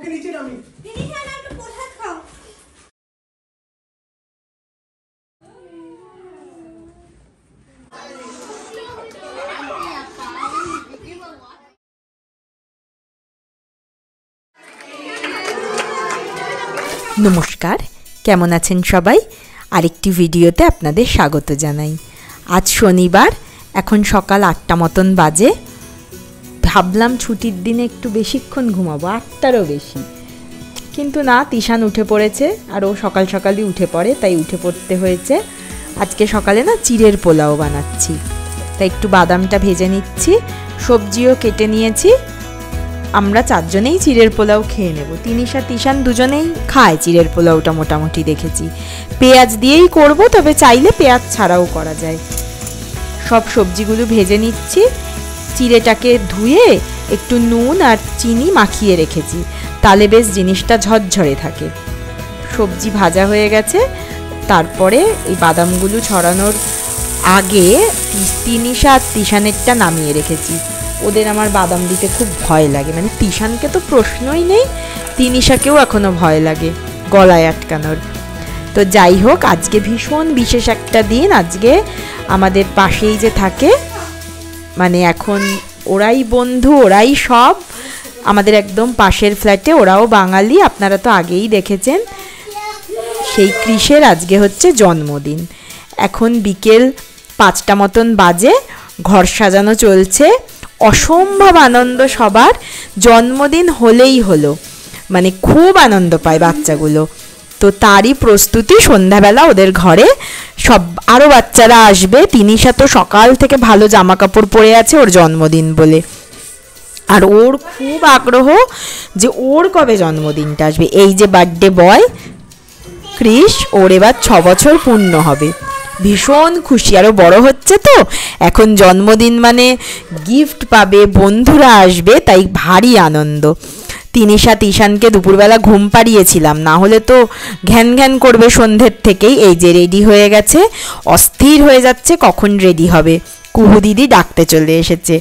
ওকে নিচে নামি। নমস্কার, কেমন আছেন সবাই? আরেকটি ভিডিওতে আপনাদের স্বাগত জানাই। আজ শনিবার, এখন সকাল 8টা মতন বাজে। ভাবলাম ছুটির দিনে একটু বেশিক্ষণ ঘুমাবো, 8টারও বেশি, কিন্তু না, তিশান উঠে পড়েছে আর ও সকাল সকালই উঠে পড়ে, তাই উঠে পড়তে হয়েছে। আজকে সকালে না চিড়ের পোলাও বানাচ্ছি, তাই একটু বাদামটা ভেজে নিচ্ছি, সবজিও কেটে নিয়েছি। আমরা 4 জনেই চিড়ের পোলাও খেয়ে নেব। তিনিশা তিশান দুজনেই খায় চিড়ের পোলাওটা, মোটামুটি দেখেছি। পেঁয়াজ দিয়েই করব, তবে চাইলে পেঁয়াজ ছাড়াও করা যায়। সব সবজিগুলো ভেজে নিচ্ছি। চিড়েটাকে ধুয়ে একটু নুন আর চিনি মাখিয়ে রেখেছি, তাহলে বেশ জিনিসটা ঝরঝরে থাকে। সবজি ভাজা হয়ে গেছে, তারপরে এই বাদামগুলো ছড়ানোর আগে তিনিশা আর তিশানেরটা নামিয়ে রেখেছি। ওদের আমার বাদাম দিতে খুব ভয় লাগে, মানে তিশানকে তো প্রশ্নই নেই, তিনিশাকেও এখনো ভয় লাগে গলায় আটকানোর। তো যাই হোক, আজকে ভীষণ বিশেষ একটা দিন। আজকে আমাদের পাশেই যে থাকে, মানে এখন ওরাই বন্ধু, ওরাই সব, আমাদের একদম পাশের ফ্ল্যাটে, ওরাও বাঙালি, আপনারা তো আগেই দেখেছেন। সেই কৃষের আজকে হচ্ছে জন্মদিন। এখন বিকেল 5টা মতন বাজে, ঘর সাজানো চলছে। অসম্ভব আনন্দ সবার, জন্মদিন হলেই হলো, মানে খুব আনন্দ পায় বাচ্চাগুলো। তো তারই প্রস্তুতি, সন্ধ্যাবেলা ওদের ঘরে সব আরও বাচ্চারা আসবে। তিনিশা তো সকাল থেকে ভালো জামা কাপড় পরে আছে ওর জন্মদিন বলে, আর ওর খুব আগ্রহ যে ওর কবে জন্মদিনটা আসবে। এই যে বার্থডে বয় ক্রিস, ওর এবার 6 বছর পূর্ণ হবে। ভীষণ খুশি, আরও বড় হচ্ছে তো এখন, জন্মদিন মানে গিফট পাবে, বন্ধুরা আসবে, তাই ভারী আনন্দ। তিনিশা তিশানকে দুপুরবেলা ঘুম পাড়িয়েছিলাম, না হলে তো ঘ্যান ঘ্যান করবে সন্ধ্যের থেকেই। এই যে রেডি হয়ে গেছে, অস্থির হয়ে যাচ্ছে কখন রেডি হবে। কুহু দিদি ডাকতে চলে এসেছে।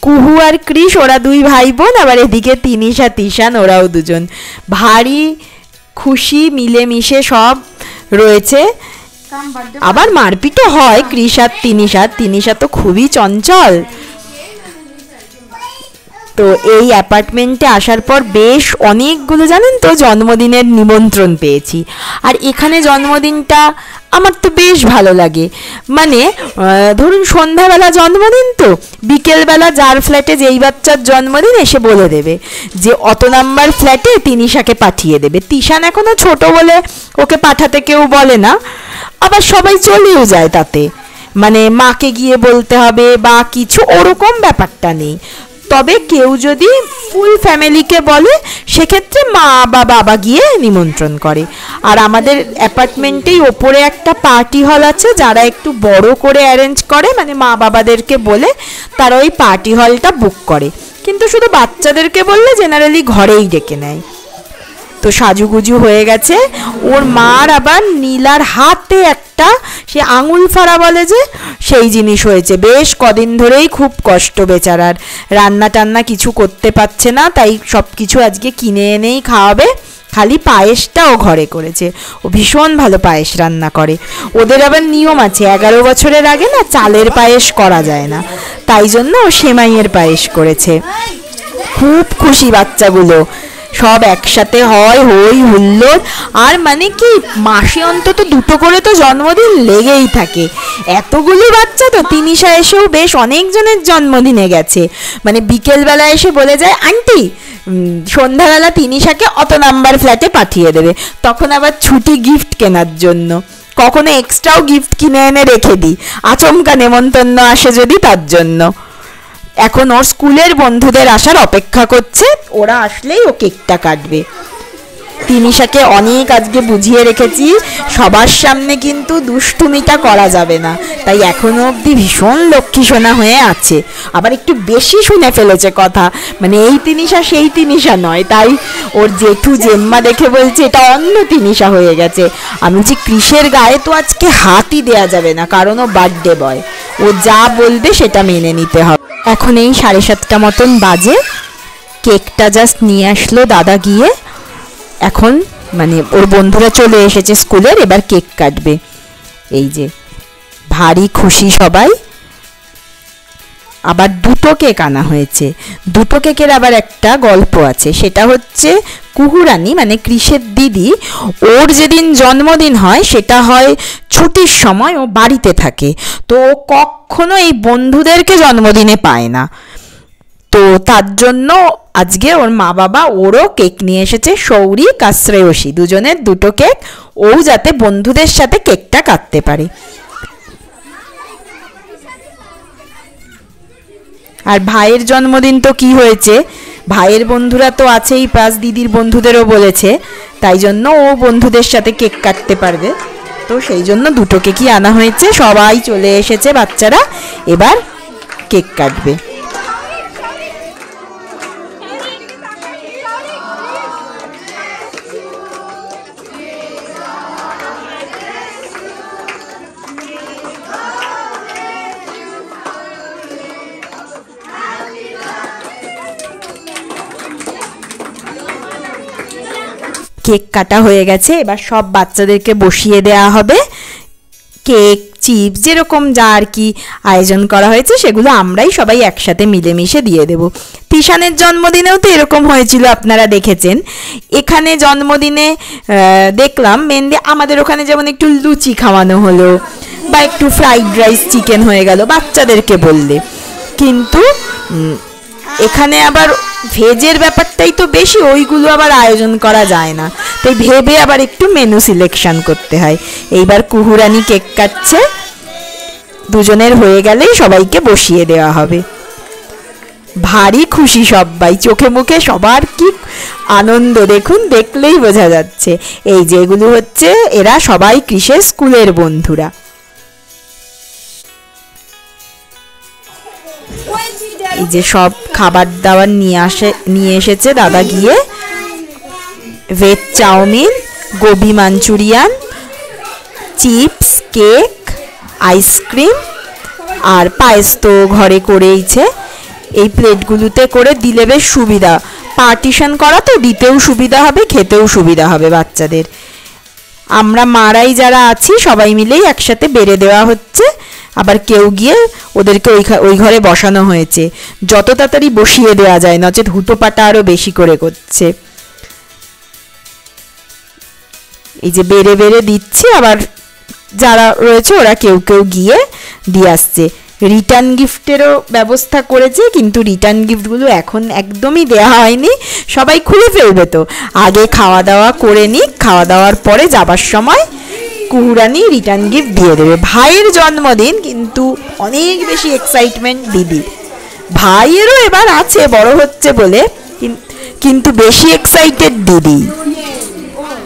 কুহু আর ক্রিস ওরা 2 ভাই বোন, আবার এদিকে তিনিশা তিশান, ওরাও 2 জন। ভারী খুশি, মিলেমিশে সব রয়েছে। আবার মারপিটও হয় ক্রিস আর তিনিশা তো খুবই চঞ্চল। তো এই অ্যাপার্টমেন্টে আসার পর বেশ অনেকগুলো, জানেন তো, জন্মদিনের নিমন্ত্রণ পেয়েছি। আর এখানে জন্মদিনটা আমার তো বেশ ভালো লাগে। মানে ধরুন সন্ধ্যাবেলা জন্মদিন, তো বিকেলবেলা যার ফ্ল্যাটে যেই বাচ্চার জন্মদিন এসে বলে দেবে যে অত নাম্বার ফ্ল্যাটে তিনিশাকে পাঠিয়ে দেবে। তিশান এখনো ছোট বলে ওকে পাঠাতে কেউ বলে না, আবার সবাই চলেও যায় তাতে, মানে মাকে গিয়ে বলতে হবে বা কিছু, ওরকম ব্যাপারটা নেই। তবে কেউ যদি ফুল ফ্যামিলিকে বলে, সেক্ষেত্রে মা বা বাবা গিয়ে নিমন্ত্রণ করে। আর আমাদের অ্যাপার্টমেন্টেই ওপরে একটা পার্টি হল আছে, যারা একটু বড় করে অ্যারেঞ্জ করে, মানে মা বাবাদেরকে বলে তারা ওই পার্টি হলটা বুক করে। কিন্তু শুধু বাচ্চাদেরকে বললে জেনারেলি ঘরেই ডেকে নেয়। তো সাজুগুজু হয়ে গেছে। ওর মার আবার নীলার হাতে একটা, সে আঙুল ফাড়া বলে যে, সেই জিনিস হয়েছে। বেশ কদিন ধরেই খুব কষ্ট বেচারার, রান্না টান্না কিছু করতে পারছে না, তাই সব কিছু আজকে কিনে এনেই খাওয়াবে। খালি পায়েসটাও ঘরে করেছে, ও ভীষণ ভালো পায়েস রান্না করে। ওদের আবার নিয়ম আছে, 11 বছরের আগে না চালের পায়েস করা যায় না, তাই জন্য ও সেমাইয়ের পায়েস করেছে। খুব খুশি বাচ্চাগুলো, সব একসাথে হয়, হই হুল্লোড়। আর মানে কি, মাসে অন্তত 2টো করে তো জন্মদিন লেগেই থাকে। এতগুলো বাচ্চা তো, তিনিশা এসেও বেশ অনেকজনের জন্মদিনে গেছে। মানে বিকেলবেলা এসে বলে যায়, আন্টি সন্ধ্যাবেলা তিনিশাকে অত নাম্বার ফ্ল্যাটে পাঠিয়ে দেবে। তখন আবার ছুটি গিফট কেনার জন্য, কখনো এক্সট্রাও গিফট কিনে এনে রেখে দিই, আচমকা নেমন্তন্ন আসে যদি, তার জন্য। এখন ওর স্কুলের বন্ধুদের আসার অপেক্ষা করছে, ওরা আসলেই ও কেকটা কাটবে। তিনিশাকে অনেক আজকে বুঝিয়ে রেখেছি, সবার সামনে কিন্তু দুষ্টুমিটা করা যাবে না, তাই এখনো অবধি ভীষণ লক্ষ্মী সোনা হয়ে আছে। আবার একটু বেশি শুনে ফেলেছে কথা, মানে এই তিনিশা সেই তিনিশা নয়, তাই ওর জেঠু জেম্মা দেখে বলছে এটা অন্য তিনিশা হয়ে গেছে। আমি যে কৃষের গায়ে তো আজকে হাতই দেয়া যাবে না, কারণ ও বার্থডে বয়, ও যা বলবে সেটা মেনে নিতে হবে। এখন এই 7:30 মতন বাজে। কেকটা জাস্ট নিয়ে আসলো দাদা গিয়ে। এখন মানে ওর বন্ধুরা চলে এসেছে স্কুলের, এবার কেক কাটবে। এই যে ভারী খুশি সবাই। আবার দুটো কেক আনা হয়েছে। দুটো কেকের আবার একটা গল্প আছে, সেটা হচ্ছে কুহুরানি মানে কৃষের দিদি, ওর যেদিন জন্মদিন হয় সেটা হয় ছুটির সময়, ও বাড়িতে থাকে, তো ও কখনো এই বন্ধুদেরকে জন্মদিনে পায় না। তো তার জন্য আজকে ওর মা বাবা ওরও কেক নিয়ে এসেছে, সৌরি কাশ্রেয়সী দুজনের দুটো কেক, ও যাতে বন্ধুদের সাথে কেকটা কাটতে পারে। আর ভাইয়ের জন্মদিন তো কি হয়েছে, ভাইয়ের বন্ধুরা তো আছেই, প্লাস দিদির বন্ধুদেরও বলেছে, তাই জন্য ও বন্ধুদের সাথে কেক কাটতে পারবে। তো সেই জন্য দুটো কেকই আনা হয়েছে, সবাই চলে এসেছে বাচ্চারা, এবার কেক কাটবে। কেক কাটা হয়ে গেছে, এবার সব বাচ্চাদেরকে বসিয়ে দেওয়া হবে। কেক, চিপস, যেরকম যা আর কি আয়োজন করা হয়েছে সেগুলো আমরাই সবাই একসাথে মিলেমিশে দিয়ে দেব। তিশানের জন্মদিনেও তো এরকম হয়েছিল, আপনারা দেখেছেন। এখানে জন্মদিনে দেখলাম মেনলি আমাদের ওখানে যেমন একটু লুচি খাওয়ানো হলো বা একটু ফ্রাইড রাইস চিকেন হয়ে গেল বাচ্চাদেরকে বললে, কিন্তু এখানে আবার ভেজের ব্যাপারটাই তো বেশি, ওইগুলো আবার আয়োজন করা যায় না, তাই ভেবে আবার একটু মেনু সিলেকশন করতে হয়। এইবার কুহুরানি কেক কাটছে, দুজনের হয়ে গেলেই সবাইকে বসিয়ে দেওয়া হবে। ভারী খুশি সবাই, চোখে মুখে সবার কি আনন্দ দেখুন, দেখলেই বোঝা যাচ্ছে। এই যে এগুলো হচ্ছে, এরা সবাই কৃষের স্কুলের বন্ধুরা। এই যে সব খাবার দাবার নিয়ে এসেছে দাদা গিয়ে, veg chowmein, gobi Manchurian, chips, cake, ice cream আর পায়েস তো ঘরে করেইছে। এই প্লেটগুলোতে করে দিলে বেশ সুবিধা, পার্টিশন করা তো দিতেও সুবিধা হবে, খেতেও সুবিধা হবে বাচ্চাদের। আমরা মারাই যারা আছি সবাই মিলেই একসাথে বেড়ে দেওয়া হচ্ছে, আবার কেউ গিয়ে ওদেরকে ওই ঘরে বসানো হয়েছে, যত তাড়াতাড়ি বসিয়ে দেওয়া যায়, নচেত হুটোপাটা আরো বেশি করে করছে। এই যে বেড়ে বেড়ে দিচ্ছে, আবার যারা রয়েছে ওরা কেউ কেউ গিয়ে দিয়ে আসছে। রিটার্ন গিফটেরও ব্যবস্থা করেছে, কিন্তু রিটার্ন গিফটগুলো এখন একদমই দেওয়া হয়নি, সবাই খুলে ফেলবে, তো আগে খাওয়া দাওয়া করে নিক, খাওয়া দাওয়ার পরে যাবার সময় কুহুরানি রিটার্ন গিফট দিয়ে দেবে। ভাইয়ের জন্মদিন, কিন্তু অনেক বেশি এক্সাইটমেন্ট দিদির। ভাইয়েরও এবার আছে, বড় হচ্ছে বলে, কিন্তু বেশি এক্সাইটেড দিদি।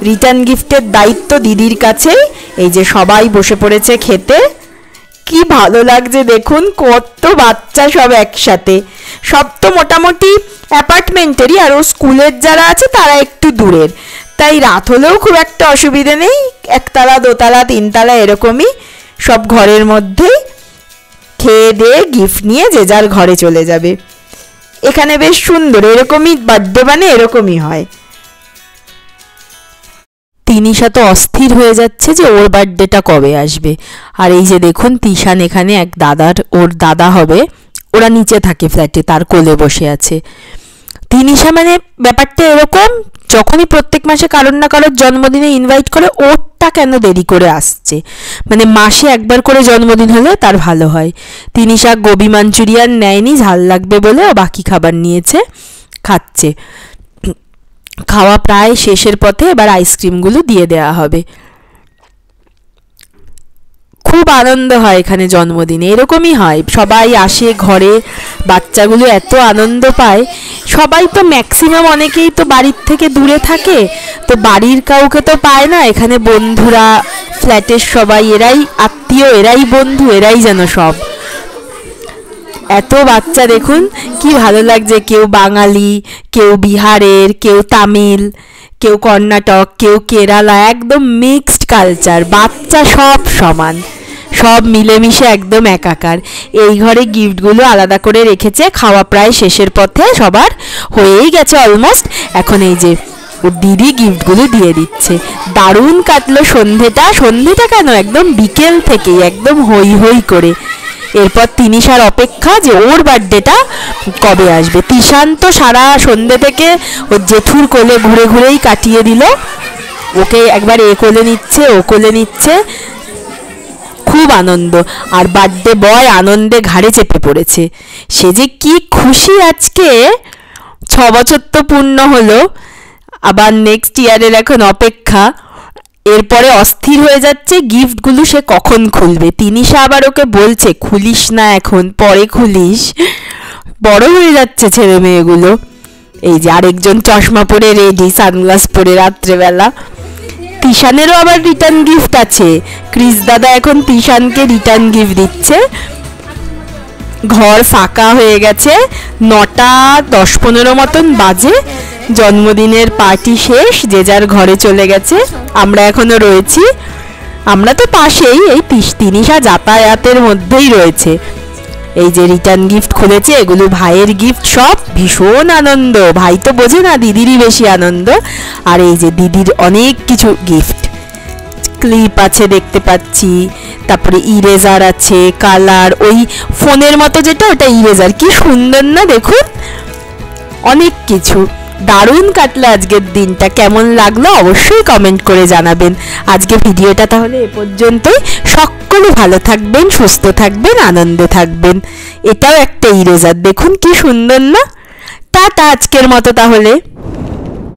রিটার্ন গিফটের দায়িত্ব দিদির কাছেই। এই যে সবাই বসে পড়েছে খেতে, কি ভালো লাগছে দেখুন, কত বাচ্চা সব একসাথে। সব তো মোটামুটি অ্যাপার্টমেন্টেরই, আর ও স্কুলের যারা আছে তারা একটু দূরের, তাই রাত হলেও খুব একটা অসুবিধে নেই, একতলা দোতলা তিনতলা এরকমই সব ঘরের মধ্যেই খেয়ে দিয়ে গিফট নিয়ে যে যার ঘরে চলে যাবে। এখানে বেশ সুন্দর, এরকমই বার্থডে মানে এরকমই হয়। তিনিশা তো অস্থির হয়ে যাচ্ছে যে ওর বার্থডেটা কবে আসবে। আর এই যে দেখুন তিশান এখানে এক দাদার, ওর দাদা হবে, ওরা নিচে থাকে ফ্ল্যাটে, তার কোলে বসে আছে। তিনিশা মানে ব্যাপারটা এরকম, যখনই প্রত্যেক মাসে কারোর না কারোর জন্মদিনে ইনভাইট করে, ওরটা কেন দেরি করে আসছে, মানে মাসে একবার করে জন্মদিন হলে তার ভালো হয়। তিনিশা গোবি মাঞ্চুরিয়ান নেয়নি, ঝাল লাগবে বলে, ও বাকি খাবার নিয়েছে, খাচ্ছে। খাওয়া প্রায় শেষের পথে, এবার আইসক্রিমগুলো দিয়ে দেওয়া হবে। খুব আনন্দ হয় এখানে জন্মদিনে, এরকমই হয়, সবাই আসে ঘরে, বাচ্চাগুলো এত আনন্দ পায়। সবাই তো ম্যাক্সিমাম, অনেকেই তো বাড়ির থেকে দূরে থাকে, তো বাড়ির কাউকে তো পায় না, এখানে বন্ধুরা, ফ্ল্যাটের সবাই, এরাই আত্মীয়, এরাই বন্ধু, এরাই যেন সব। এত বাচ্চা দেখুন কি ভালো লাগছে, কেউ বাঙালি, কেউ বিহারের, কেউ তামিল, কেউ কর্ণাটক, কেউ কেরালা, একদম মিক্সড কালচার, বাচ্চা সব সমান, সব মিলেমিশে একদম একাকার। এই ঘরে গিফটগুলো আলাদা করে রেখেছে, খাওয়া প্রায় শেষের পথে, সবার হয়েই গেছে অলমোস্ট। এখন এই যে ওর দিদি গিফটগুলো দিয়ে দিচ্ছে। দারুণ কাটলো সন্ধেটা কেন, একদম বিকেল থেকেই একদম হই হই করে। এরপর তিনিশার অপেক্ষা যে ওর বার্থডেটা কবে আসবে। তিশান তো সারা সন্ধে থেকে ওর জেঠুর কোলে ঘুরে ঘুরেই কাটিয়ে দিল, ওকে একবার এ কোলে নিচ্ছে, ও কোলে নিচ্ছে, খুব আনন্দ। আর বার্থডে বয় আনন্দে ঘাড়ে চেপে পড়েছে। সে যে কি খুশি আজকে, 6 বছর তো পূর্ণ হলো, আবার নেক্সট ইয়ারের এখন অপেক্ষা। এরপরে অস্থির হয়ে যাচ্ছে গিফটগুলো সে কখন খুলবে। তিনিশা আবার ওকে বলছে খুলিস না এখন, পরে খুলিস, বড় হয়ে যাচ্ছে ছেলে মেয়েগুলো। এই যে আরেকজন চশমা পরে রেডি, সানগ্লাস পরে রাত্রেবেলা। তিশানেরও আবার রিটার্ন গিফট আছে, ক্রিস দাদা এখন তিশানকে রিটার্ন গিফট দিচ্ছে। ঘর ফাঁকা হয়ে গেছে, 9টা 10-15 মতন বাজে। জন্মদিনের পার্টি শেষ, যে যার ঘরে চলে গেছে, আমরা এখনো রয়েছি। আমরা তো পাশেই, এই তিনিশা যাতায়াতের মধ্যেই রয়েছে। এই যে রিটার্ন গিফট খুলেছে, এগুলো ভাইয়ের গিফট, সব ভীষণ আনন্দ। ভাই তো বোঝে না, দিদিরই বেশি আনন্দ। আর এই যে দিদির অনেক কিছু গিফট, ক্লিপ আছে দেখতে পাচ্ছি, তারপরে ইরেজার আছে, কালার, ওই ফোনের মতো যেটা, ওটা ইরেজার, কি সুন্দর না দেখুন, অনেক কিছু। দারুণ কাটলো আজকের দিনটা। কেমন লাগলো অবশ্যই কমেন্ট করে জানাবেন। আজকে ভিডিওটা তাহলে এ পর্যন্তই। সকলে ভালো থাকবেন, সুস্থ থাকবেন, আনন্দে থাকবেন। এটাও একটা ইরেজার, দেখুন কি সুন্দর না। টাটা আজকের মতো তাহলে।